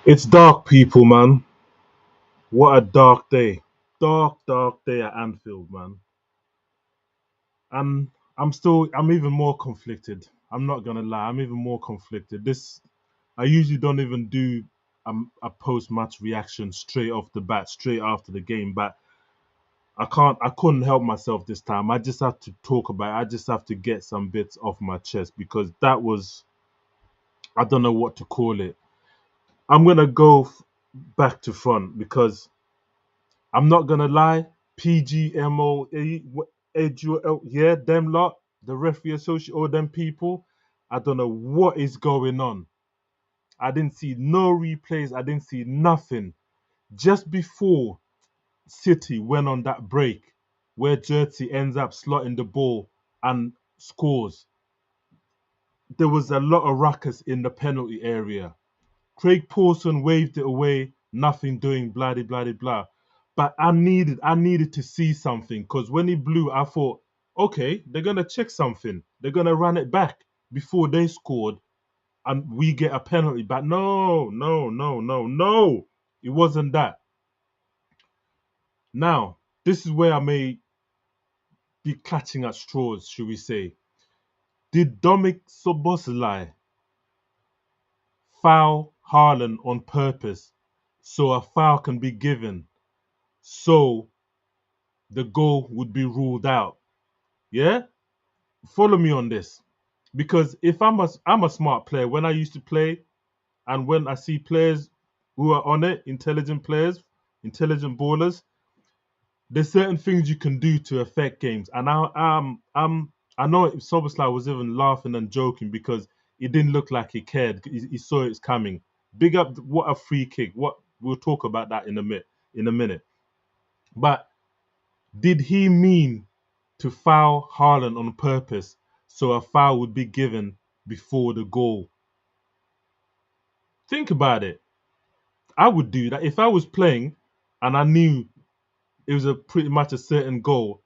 It's dark, people, man. What a dark day. Dark, dark day at Anfield, man. And I'm even more conflicted. I'm not gonna lie, I'm even more conflicted. I usually don't even do a post match reaction straight off the bat, straight after the game, but I couldn't help myself this time. I just have to talk about it. I just have to get some bits off my chest because that was, I don't know what to call it. I'm gonna go back to front because I'm not gonna lie, PGMOA, yeah, them lot, the referee associate, all them people. I don't know what is going on. I didn't see no replays. I didn't see nothing. Just before City went on that break, where Jersey ends up slotting the ball and scores, there was a lot of ruckus in the penalty area. Craig Pawson waved it away, nothing doing, blah blah blah blah. But I needed to see something because when he blew, I thought, okay, they're gonna check something. They're gonna run it back before they scored, and we get a penalty. But no, no, no, no, no, it wasn't that. Now, this is where I may be clutching at straws, should we say? Did Dominic Szobosalai foul Haaland on purpose so a foul can be given? So the goal would be ruled out. Yeah, follow me on this because if I'm a smart player. When I used to play and when I see players who are on it, intelligent players, intelligent ballers, there's certain things you can do to affect games. And I know Soboslai was even laughing and joking because it didn't look like he cared. He saw it's coming. Big up! What a free kick! What we'll talk about that in a minute. In a minute, but did he mean to foul Haaland on purpose so a foul would be given before the goal? Think about it. I would do that if I was playing and I knew it was a pretty much a certain goal.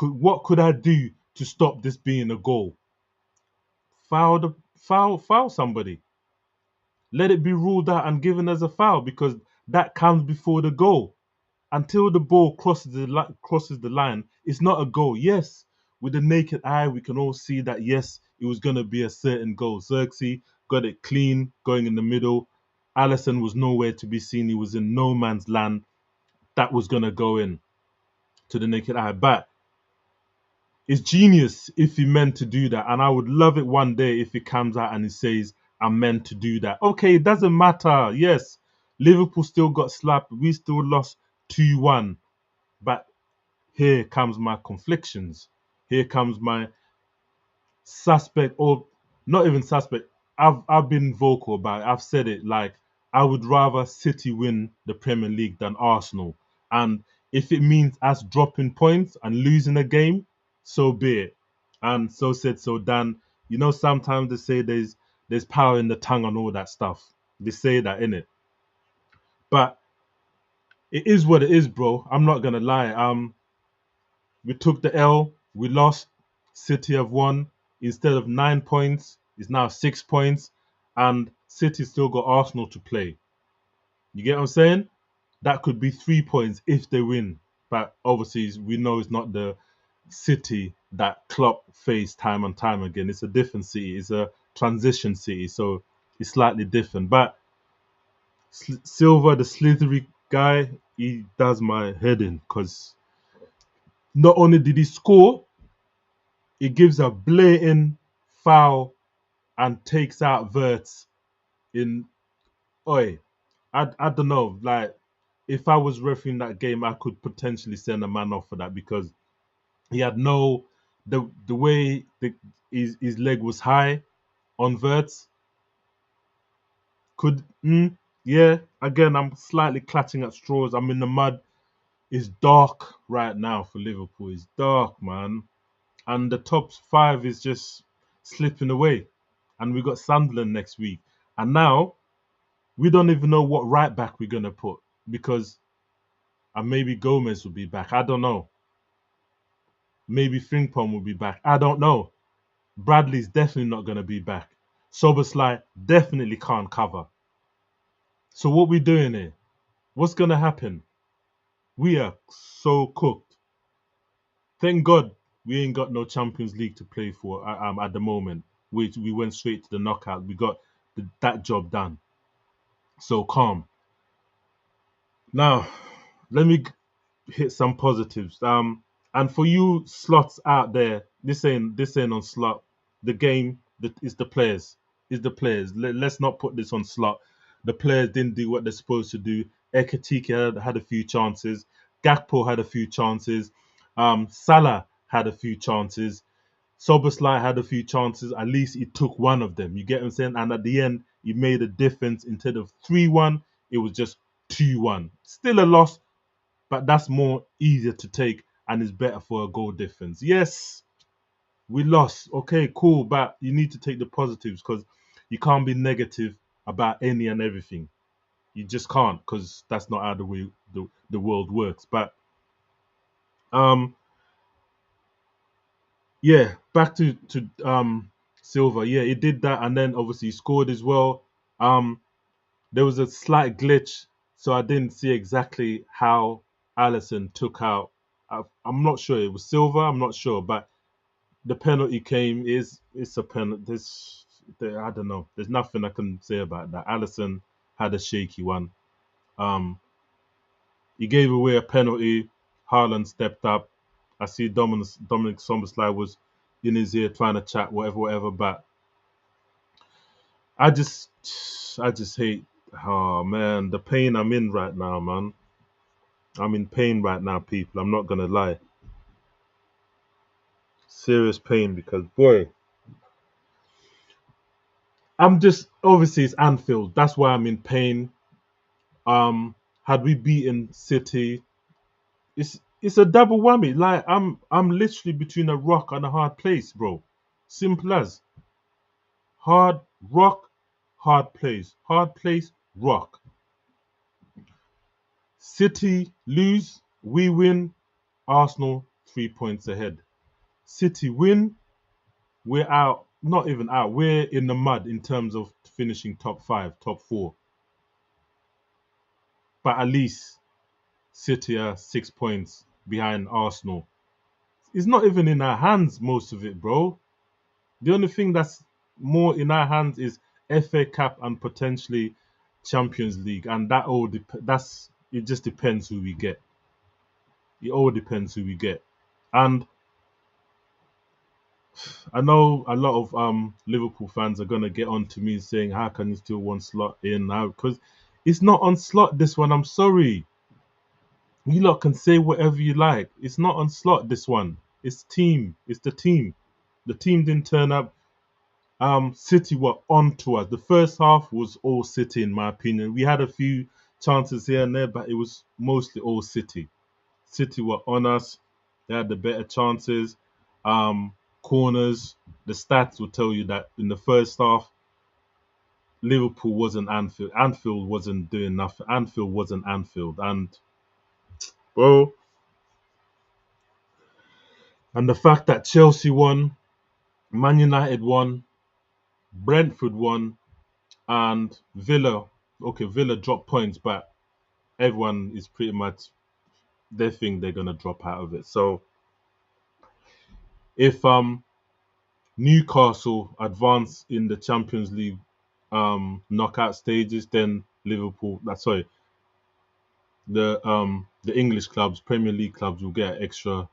What could I do to stop this being a goal? Foul somebody. Let it be ruled out and given as a foul because that comes before the goal. Until the ball crosses the line, it's not a goal. Yes, with the naked eye, we can all see that yes, it was gonna be a certain goal. Xerxes got it clean, going in the middle. Alison was nowhere to be seen. He was in no man's land. That was gonna go in to the naked eye. But it's genius if he meant to do that, and I would love it one day if he comes out and he says, "I meant to do that." Okay, it doesn't matter. Yes, Liverpool still got slapped. We still lost 2-1. But here comes my conflictions. Here comes my suspect, or not even suspect. I've been vocal about it. I've said it like I would rather City win the Premier League than Arsenal. And if it means us dropping points and losing a game, so be it. And so said, so done. You know, sometimes they say there's power in the tongue and all that stuff. They say that in it. But it is what it is, bro. I'm not gonna lie. We took the L. We lost. City have won. Instead of 9 points, it's now 6 points, and City still got Arsenal to play. You get what I'm saying? That could be 3 points if they win. But obviously, we know it's not the City that Klopp faced time and time again. It's a different city. It's a transition city, so it's slightly different. But Silver, the slithery guy, he does my head in because not only did he score, he gives a blatant foul and takes out Verts in. Oi, I don't know. Like, if I was refereeing that game, I could potentially send a man off for that because he had no the way his leg was high on Verts. Could yeah. Again, I'm slightly clutching at straws. I'm in the mud. It's dark right now for Liverpool. It's dark, man, and the top five is just slipping away. And we got Sunderland next week, and now we don't even know what right back we're gonna put because maybe Gomez will be back. I don't know. Maybe Frimpong will be back. I don't know. Bradley's definitely not gonna be back. Soberslide definitely can't cover. So what we doing here? What's gonna happen? We are so cooked. Thank God we ain't got no Champions League to play for at the moment. We went straight to the knockout. We got that job done. So calm. Now, let me hit some positives. And for you slots out there, this ain't on slot. The game is the players. Is the players. Let's not put this on slot. The players didn't do what they're supposed to do. Ekatike had a few chances. Gakpo had a few chances. Salah had a few chances. Szobosalai had a few chances. At least he took one of them. You get what I'm saying? And at the end, he made a difference. Instead of 3-1, it was just 2-1. Still a loss, but that's more easier to take and is better for a goal difference. Yes, we lost. Okay, cool, but you need to take the positives because you can't be negative about any and everything. You just can't because that's not how the way the world works. But um, yeah, back to Silva. Yeah, he did that, and then obviously he scored as well. Um, there was a slight glitch, so I didn't see exactly how Alison took out. I'm not sure it was Silva. I'm not sure, but the penalty came. It's a penalty. I don't know. There's nothing I can say about that. Alison had a shaky one. Um, he gave away a penalty. Haaland stepped up. I see Dominic Szoboszlai was in his ear trying to chat, whatever, whatever. But I just, I just hate. Oh man, the pain I'm in right now, man. I'm in pain right now, people. I'm not gonna lie. Serious pain because boy, I'm just obviously it's Anfield. That's why I'm in pain. Um, had we beaten City, it's a double whammy. Like I'm literally between a rock and a hard place, bro. Simple as hard rock, hard place, rock. City lose, we win. Arsenal 3 points ahead. City win, we're out. Not even out. We're in the mud in terms of finishing top five, top four. But at least City are 6 points behind Arsenal. It's not even in our hands, most of it, bro. The only thing that's more in our hands is FA Cup and potentially Champions League, and that's it. Just depends who we get. It all depends who we get, and I know a lot of Liverpool fans are gonna get on to me saying, "How can you still want slot in now?" Because it's not on slot. This one, I'm sorry. You lot can say whatever you like. It's not on slot. This one. It's team. It's the team. The team didn't turn up. City were on to us. The first half was all City, in my opinion. We had a few chances here and there, but it was mostly all City. City were on us. They had the better chances. Corners. The stats will tell you that in the first half, Liverpool wasn't Anfield. Anfield wasn't doing nothing. Anfield wasn't Anfield. Bro, and the fact that Chelsea won, Man United won, Brentford won, and Villa. Okay, Villa dropped points, but everyone is pretty much they think they're gonna drop out of it. So if Newcastle advance in the Champions League knockout stages, then Liverpool. That's sorry, the English clubs, Premier League clubs will get extra.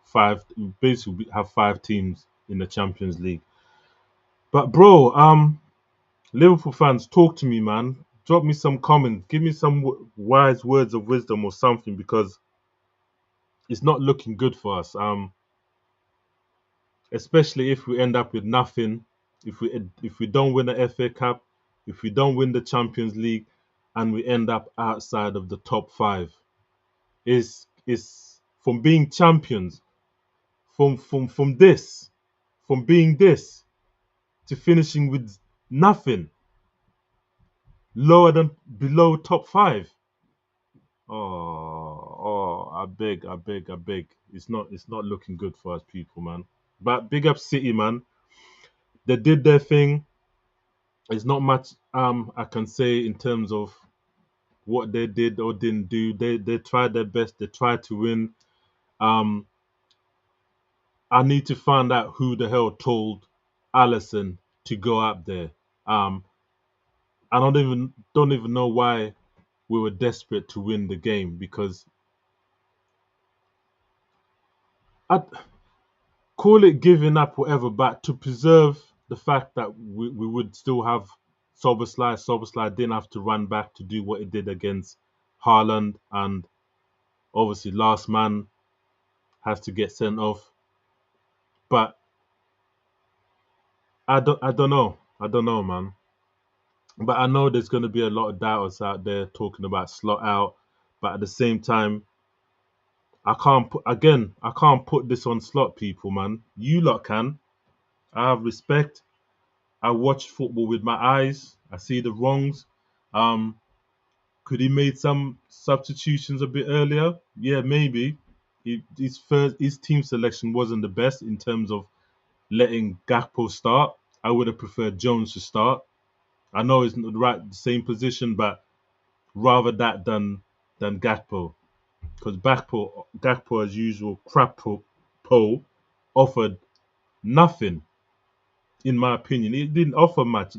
Five. Basically, have 5 teams in the Champions League. But bro, Liverpool fans, talk to me, man. Drop me some comments. Give me some wise words of wisdom or something because it's not looking good for us. Especially if we end up with nothing, if we don't win the FA Cup, if we don't win the Champions League, and we end up outside of the top five. Is from being champions, from being this to finishing with nothing, lower than below top five. I beg, I beg, I beg. It's not looking good for us people, man. But big up City, man. They did their thing. There's not much I can say in terms of what they did or didn't do. They tried their best. They tried to win. Um, I need to find out who the hell told Alison to go up there. Um, I don't even know why we were desperate to win the game because I call it giving up, whatever, but to preserve the fact that we would still have Szobosalai. Szobosalai didn't have to run back to do what he did against Haaland, and obviously last man has to get sent off. But I don't know. I don't know, man. But I know there's going to be a lot of doubters out there talking about slot out. But at the same time, I can't put this on slot people, man. You lot can. I have respect. I watch football with my eyes. I see the wrongs. Um, could he made some substitutions a bit earlier? Yeah, maybe. His team selection wasn't the best in terms of letting Gakpo start. I would have preferred Jones to start. I know it's not the same position, but rather that than Gakpo, because Gakpo as usual crap po offered nothing in my opinion. He didn't offer much.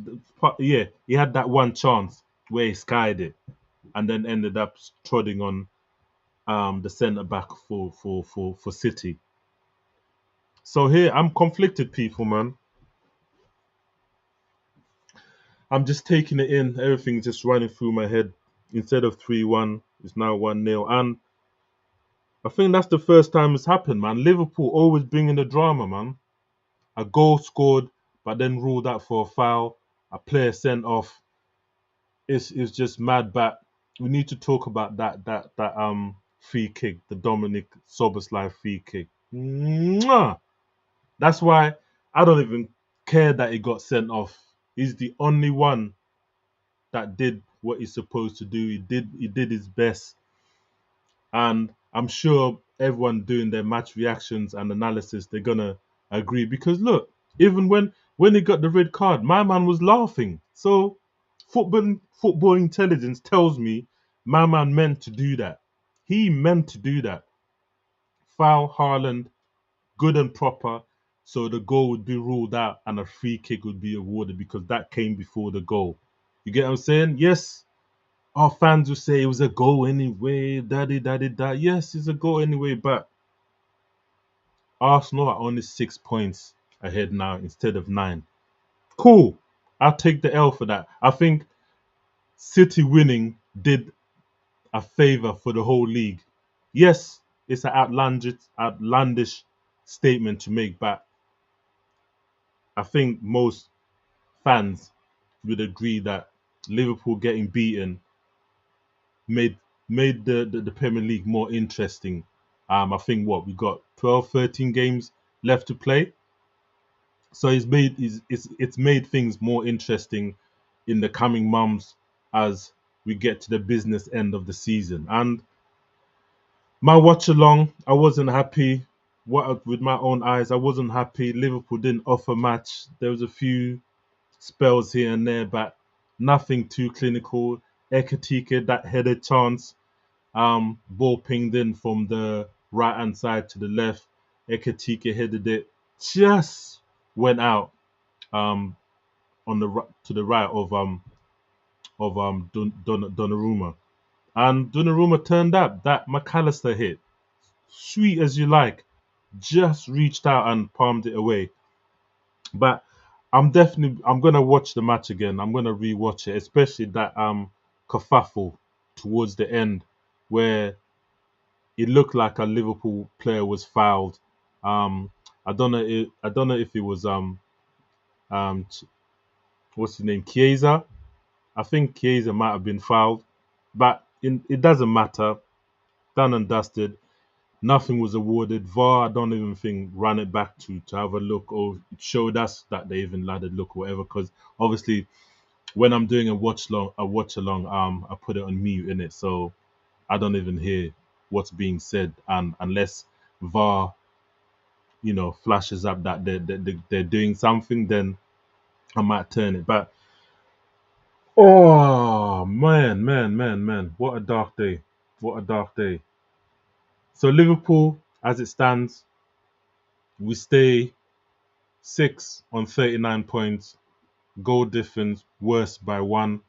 Yeah, he had that one chance where he skied it and then ended up treading on the centre back for City. So here I'm conflicted, people, man. I'm just taking it in. Everything's just running through my head. Instead of 3-1, it's now 1-0. And I think that's the first time it's happened, man. Liverpool always bringing the drama, man. A goal scored, but then ruled out for a foul. A player sent off. It's just mad. But we need to talk about that free kick, the Dominic Soboslai free kick. Mwah! That's why I don't even care that he got sent off. He's the only one that did what he's supposed to do. He did his best, and I'm sure everyone doing their match reactions and analysis they're gonna agree because look, even when he got the red card, my man was laughing. So football intelligence tells me my man meant to do that. He meant to do that. Foul Haaland, good and proper. So the goal would be ruled out and a free kick would be awarded because that came before the goal. You get what I'm saying? Yes, our fans will say it was a goal anyway, daddy, daddy, da. Yes, it's a goal anyway, but Arsenal are only 6 points ahead now instead of 9. Cool. I'll take the L for that. I think City winning did a favour for the whole league. Yes, it's an outlandish statement to make, but I think most fans would agree that Liverpool getting beaten made made the Premier League more interesting. I think what we got 12, 13 games left to play, so it's made things more interesting in the coming months as we get to the business end of the season. And my watch along, I wasn't happy. What with my own eyes, I wasn't happy. Liverpool didn't offer much. There was a few spells here and there, but nothing too clinical. Ekatike, that headed chance. Ball pinged in from the right hand side to the left. Ekatike headed it, just went out um, on to the right of Donnarumma, and Donnarumma turned up. That McAllister hit, sweet as you like, just reached out and palmed it away. But I'm gonna watch the match again. I'm gonna rewatch it, especially that kerfuffle towards the end where it looked like a Liverpool player was fouled. Um, I don't know if it was um what's his name, Chiesa. I think Chiesa might have been fouled, but it doesn't matter. Done and dusted. Nothing was awarded. VAR, I don't even think ran it back to have a look or showed us that they even had a look or whatever. Because obviously, when I'm doing a watch along, I put it on mute in it, so I don't even hear what's being said, and unless VAR, flashes up that they're doing something, then I might turn it. But Oh man, man, man, man! What a dark day! What a dark day! So Liverpool, as it stands, we stay 6 on 39 points. Goal difference worse by one,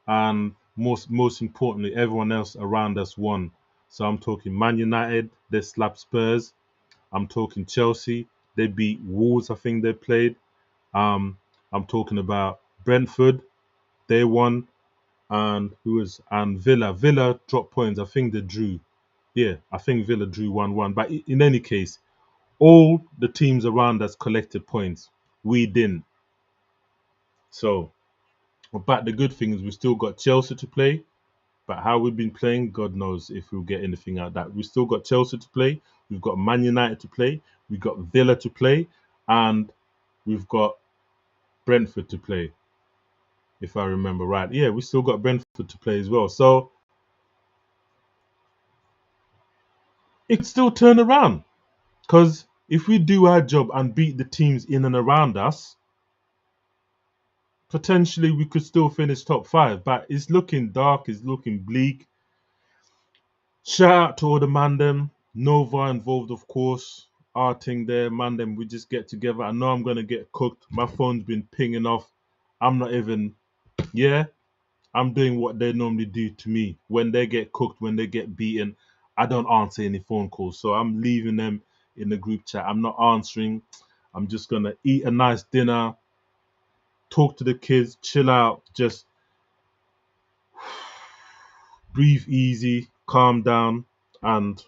and most importantly, everyone else around us won. So I'm talking Man United, they slapped Spurs. I'm talking Chelsea, they beat Wolves. I think they played. Um, I'm talking about Brentford, they won, and Villa. Villa dropped points. I think they drew. Yeah, I think Villa drew 1-1. But in any case, all the teams around us collected points. We didn't. So, but the good thing is we still got Chelsea to play. But how we've been playing, God knows if we'll get anything out of that. We still got Chelsea to play. We've got Man United to play. We've got Villa to play. And we've got Brentford to play, if I remember right. Yeah, we still got Brentford to play as well. So it could still turn around. Because if we do our job and beat the teams in and around us, potentially we could still finish top five. But it's looking dark, it's looking bleak. Shout out to all the man them. Nova involved, of course. Arting there, man them. We just get together. I know I'm gonna get cooked. My phone's been pinging off. I'm not even. Yeah, I'm doing what they normally do to me. When they get cooked, when they get beaten, I don't answer any phone calls. So I'm leaving them in the group chat. I'm not answering. I'm just gonna eat a nice dinner, talk to the kids, chill out, just breathe easy, calm down, and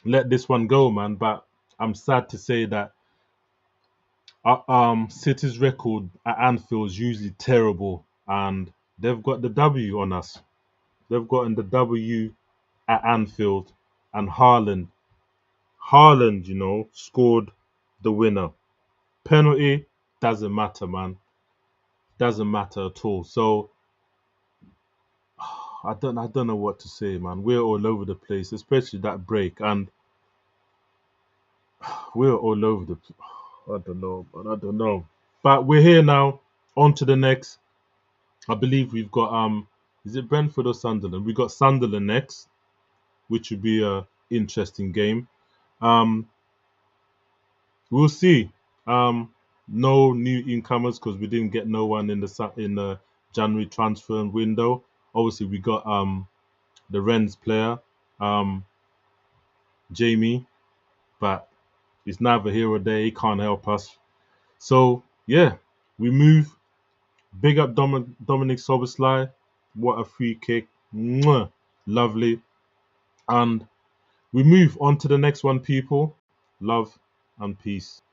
let this one go, man. But I'm sad to say that City's record at Anfield is usually terrible, and they've got the W on us. They've gotten the W at Anfield, and Haaland, scored the winner. Penalty doesn't matter, man. Doesn't matter at all. So I don't know what to say, man. We're all over the place, especially that break, and we're all over the. I don't know, man. I don't know. But we're here now. On to the next. I believe we've got is it Brentford or Sunderland? We got Sunderland next, which would be a interesting game. Um, we'll see. No new incomers because we didn't get no one in the January transfer window. Obviously, we got the Rennes player, um, Jamie, but he's neither here or there. He can't help us. So yeah, we move. Big up Dominic Szobosalai. What a free kick. Mwah. Lovely. And we move on to the next one, people. Love and peace.